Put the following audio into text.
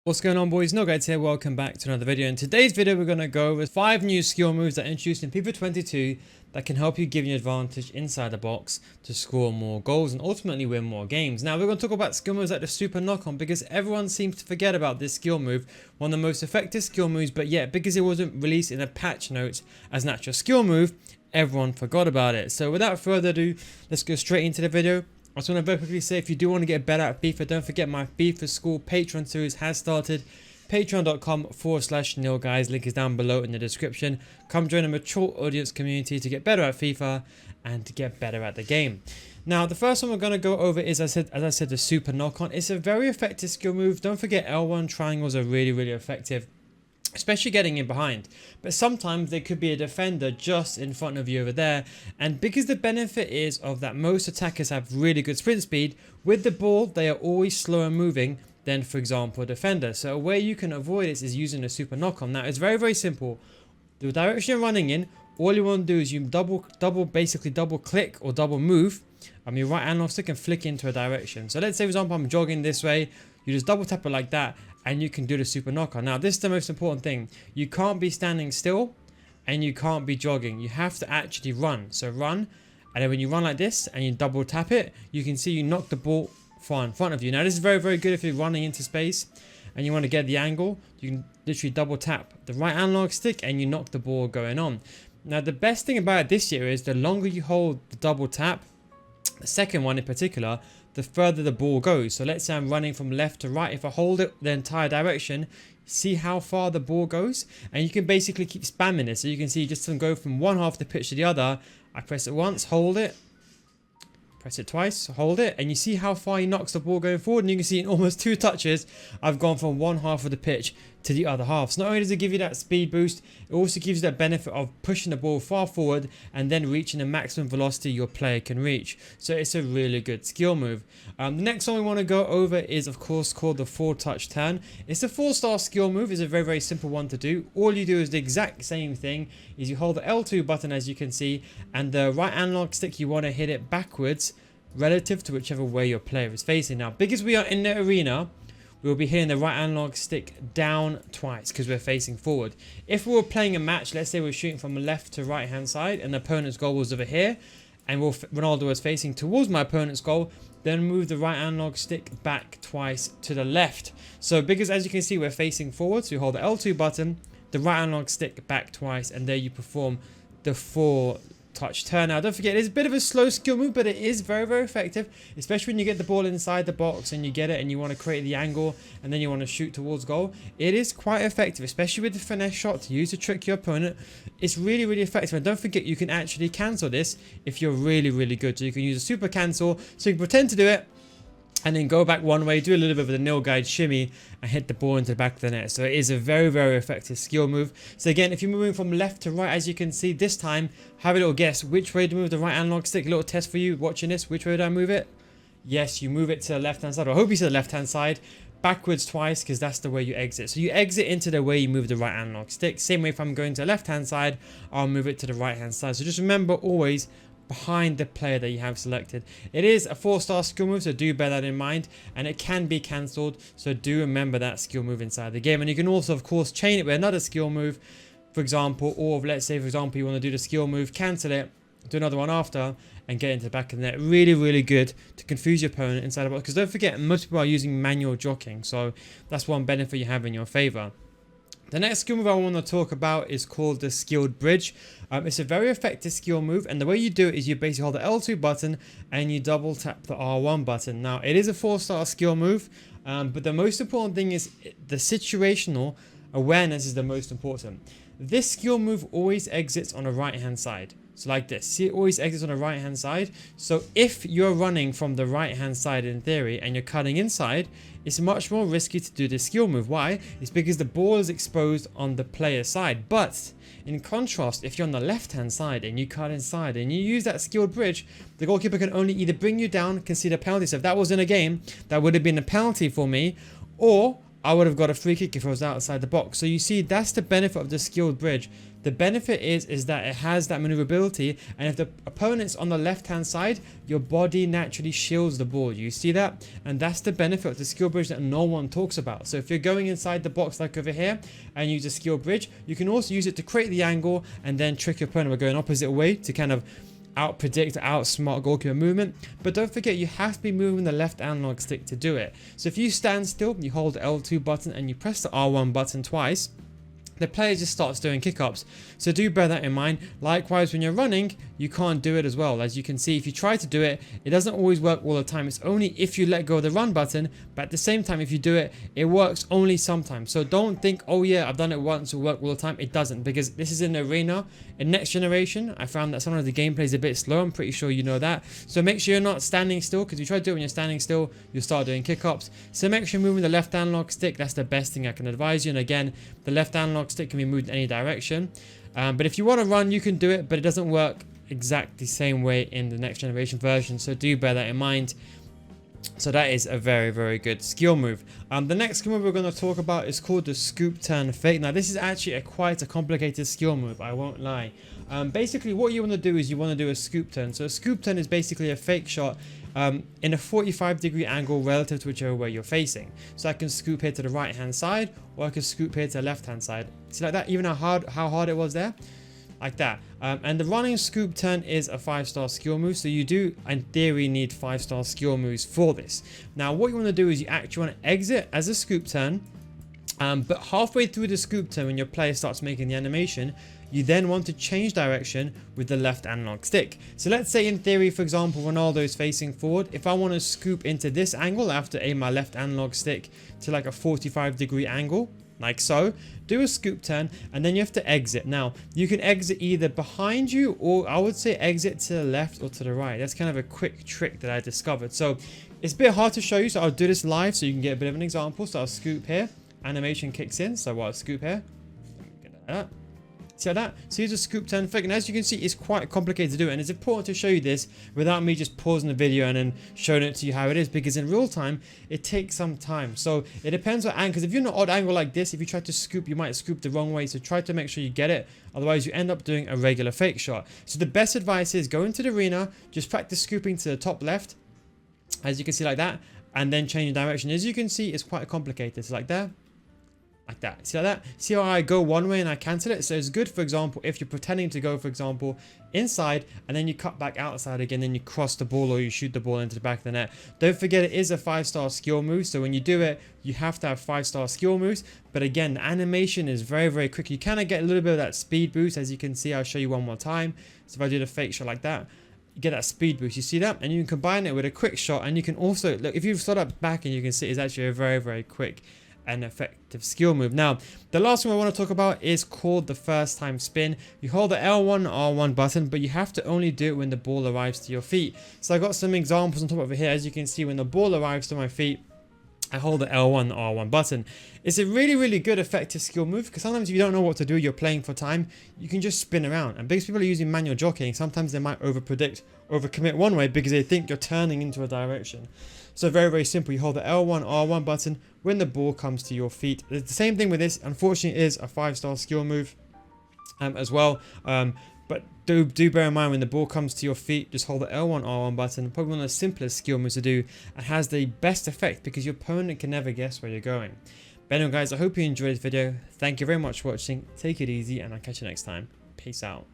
What's going on, boys? No Guides here. Welcome back to another video. In today's video we're going to go over 5 new skill moves that are introduced in FIFA 22 that can help you give you an advantage inside the box to score more goals and ultimately win more games. Now we're going to talk about skill moves like the super knock-on because everyone seems to forget about this skill move, one of the most effective skill moves, but yet because it wasn't released in a patch note as an actual skill move, everyone forgot about it. So without further ado, let's go straight into the video. I just want to very quickly say, if you do want to get better at FIFA, don't forget my FIFA School Patreon series has started. Patreon.com/nil guys, link is down below in the description. Come join a mature audience community to get better at FIFA and to get better at the game. Now the first one we're going to go over is, as I said, the super knock-on. It's a very effective skill move. Don't forget L1 triangles are really effective, especially getting in behind, but sometimes there could be a defender just in front of you over there, and because the benefit is of that most attackers have really good sprint speed, with the ball they are always slower moving than, for example, a defender. So a way you can avoid this is using a super knock-on. Now it's very simple. The direction you're running in, all you want to do is you basically double click or double move your right analog stick and flick into a direction. So let's say, for example, I'm jogging this way, you just double tap it like that and you can do the super knock-on. Now this is the most important thing. You can't be standing still and you can't be jogging. You have to actually run. So run, and then when you run like this and you double tap it, you can see you knock the ball far in front of you. Now this is very good if you're running into space and you want to get the angle. You can literally double tap the right analog stick and you knock the ball going on. Now the best thing about it this year is the longer you hold the double tap, the second one in particular, the further the ball goes. So let's say I'm running from left to right. If I hold it the entire direction, see how far the ball goes, and you can basically keep spamming it. So you can see just to go from one half of the pitch to the other. I press it once, hold it, press it twice, hold it, and you see how far he knocks the ball going forward. And you can see in almost 2 touches, I've gone from one half of the pitch to the other half. So not only does it give you that speed boost, it also gives you that benefit of pushing the ball far forward and then reaching the maximum velocity your player can reach. So it's a really good skill move. The next one we want to go over is, of course, called the 4-touch turn. It's a 4-star skill move. It's a very simple one to do. All you do is the exact same thing. Is you hold the L2 button, as you can see, and the right analog stick, you want to hit it backwards relative to whichever way your player is facing. Now because we are in the arena, we'll be hitting the right analog stick down twice because we're facing forward. If we were playing a match, let's say we're shooting from left to right hand side and the opponent's goal was over here, and Ronaldo was facing towards my opponent's goal, then move the right analog stick back twice to the left. So because, as you can see, we're facing forward, so you hold the L2 button, the right analog stick back twice, and there you perform the 4-touch turn. Now don't forget, it's a bit of a slow skill move, but it is very effective, especially when you get the ball inside the box and you get it and you want to create the angle and then you want to shoot towards goal. It is quite effective, especially with the finesse shot to use to trick your opponent. It's really effective, and don't forget you can actually cancel this if you're really good. So you can use a super cancel, so you can pretend to do it and then go back one way, do a little bit of the nil guide shimmy and hit the ball into the back of the net. So it is a very effective skill move. So again, if you're moving from left to right, as you can see, this time have a little guess which way to move the right analog stick. A little test for you watching this. Which way do I move it? Yes, you move it to the left hand side. I hope you said the left hand side. Backwards twice, because that's the way you exit. So you exit into the way you move the right analog stick. Same way if I'm going to the left hand side, I'll move it to the right hand side. So just remember, always behind the player that you have selected. It is a 4-star skill move, so do bear that in mind, and it can be cancelled, so do remember that skill move inside the game. And you can also, of course, chain it with another skill move, for example, or let's say, for example, you want to do the skill move, cancel it, do another one after, and get into the back of the net. Really good to confuse your opponent inside the box, because don't forget, most people are using manual jockeying, so that's one benefit you have in your favor. The next skill move I want to talk about is called the skilled bridge. It's a very effective skill move, and the way you do it is you basically hold the L2 button and you double tap the R1 button. Now it is a 4-star skill move, but the most important thing is the situational awareness is the most important. This skill move always exits on the right hand side. So like this, see, it always exits on the right hand side. So if you're running from the right hand side in theory and you're cutting inside, it's much more risky to do this skill move. Why? It's because the ball is exposed on the player side. But in contrast, if you're on the left hand side and you cut inside and you use that skilled bridge, the goalkeeper can only either bring you down, concede a penalty. So if that was in a game, that would have been a penalty for me, or I would have got a free kick if I was outside the box. So you see, that's the benefit of the skilled bridge. The benefit is that it has that maneuverability, and if the opponent's on the left hand side, your body naturally shields the ball. You see that? And that's the benefit of the skill bridge that no one talks about. So if you're going inside the box like over here and use a skill bridge, you can also use it to create the angle and then trick your opponent by going opposite way to kind of out predict, outsmart goalkeeper movement. But don't forget, you have to be moving the left analog stick to do it. So if you stand still, you hold the L2 button and you press the R1 button twice, the player just starts doing kick-ups. So do bear that in mind. Likewise, when you're running, you can't do it as well. As you can see, if you try to do it, it doesn't always work all the time. It's only if you let go of the run button, but at the same time, if you do it, it works only sometimes. So don't think, oh yeah, I've done it once, it'll work all the time. It doesn't, because this is in arena. In next generation, I found that sometimes the gameplay is a bit slow. I'm pretty sure you know that. So make sure you're not standing still, because you try to do it when you're standing still, you'll start doing kick-ups. So make sure you're moving the left analog stick. That's the best thing I can advise you. And again, the left analog stick can be moved in any direction. But if you want to run, you can do it, but it doesn't work exactly the same way in the next generation version. So do bear that in mind. So that is a very, very good skill move. The next skill move we're going to talk about is called the scoop turn fake. Now this is actually quite a complicated skill move, I won't lie. Basically what you want to do is you want to do a scoop turn. So a scoop turn is basically a fake shot in a 45-degree angle relative to whichever way you're facing. So I can scoop here to the right hand side, or I can scoop here to the left hand side. See like that, even how hard it was there? Like that. And the running scoop turn is a 5-star skill move, so you do in theory need 5-star skill moves for this. Now what you want to do is you actually want to exit as a scoop turn, but halfway through the scoop turn, when your player starts making the animation, you then want to change direction with the left analog stick. So let's say in theory, for example, Ronaldo is facing forward. If I want to scoop into this angle, I have to aim my left analog stick to like a 45-degree angle, like so. Do a scoop turn, and then you have to exit. Now you can exit either behind you, or I would say exit to the left or to the right. That's kind of a quick trick that I discovered. So it's a bit hard to show you, so I'll do this live so you can get a bit of an example. So I'll scoop here, animation kicks in. So I'll scoop here, get that. See like that? So here's a scoop turn fake, and as you can see, it's quite complicated to do, and it's important to show you this without me just pausing the video and then showing it to you how it is, because in real time it takes some time. So it depends what angle, because if you're in an odd angle like this, if you try to scoop, you might scoop the wrong way. So try to make sure you get it, otherwise you end up doing a regular fake shot. So the best advice is go into the arena, just practice scooping to the top left, as you can see like that, and then change direction. As you can see, it's quite complicated. So like there, like that. See like that? See how I go one way and I cancel it? So it's good, for example, if you're pretending to go, for example, inside, and then you cut back outside again, then you cross the ball or you shoot the ball into the back of the net. Don't forget, it is a 5-star skill move, so when you do it, you have to have 5-star skill moves. But again, the animation is very, very quick. You kind of get a little bit of that speed boost, as you can see. I'll show you one more time. So if I do the fake shot like that, you get that speed boost. You see that? And you can combine it with a quick shot, and you can also, look, if you start up back, and you can see it's actually a very, very quick and effective skill move. Now the last one I want to talk about is called the first time spin. You hold the L1 R1 button, but you have to only do it when the ball arrives to your feet. So I got some examples on top over here. As you can see, when the ball arrives to my feet, I hold the L1 R1 button. It's a really, really good effective skill move, because sometimes if you don't know what to do, you're playing for time, you can just spin around. And because people are using manual jockeying, sometimes they might overcommit one way because they think you're turning into a direction. So very, very simple. You hold the L1 R1 button when the ball comes to your feet. It's the same thing with this. Unfortunately, it is a 5-star skill move as well. But do bear in mind, when the ball comes to your feet, just hold the L1 R1 button. Probably one of the simplest skill moves to do, and has the best effect because your opponent can never guess where you're going. But anyway guys, I hope you enjoyed this video. Thank you very much for watching. Take it easy, and I'll catch you next time. Peace out.